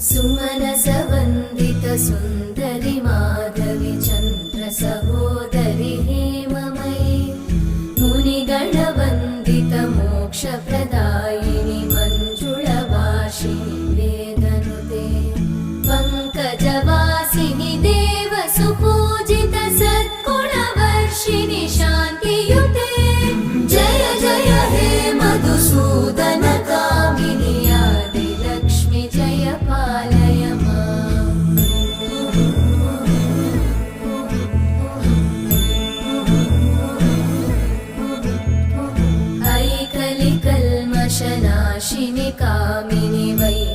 सुमनसवन्दित सुन्दरि माधवि चन्द्र सहोदरि हेममयि मुनिगणवन्दित मोक्षप्रदायिनि मञ्जुळभाषिणि वेदनुते पङ्कजवासिनि देवसुपूजित सद्गुणवर्षिणि शान्तियुते जय जय हे मधुसूदन कामिनि आदिलक्ष्मि जय पालय माम्। ऐकलिकल्मषनाशिनि कामिनि वै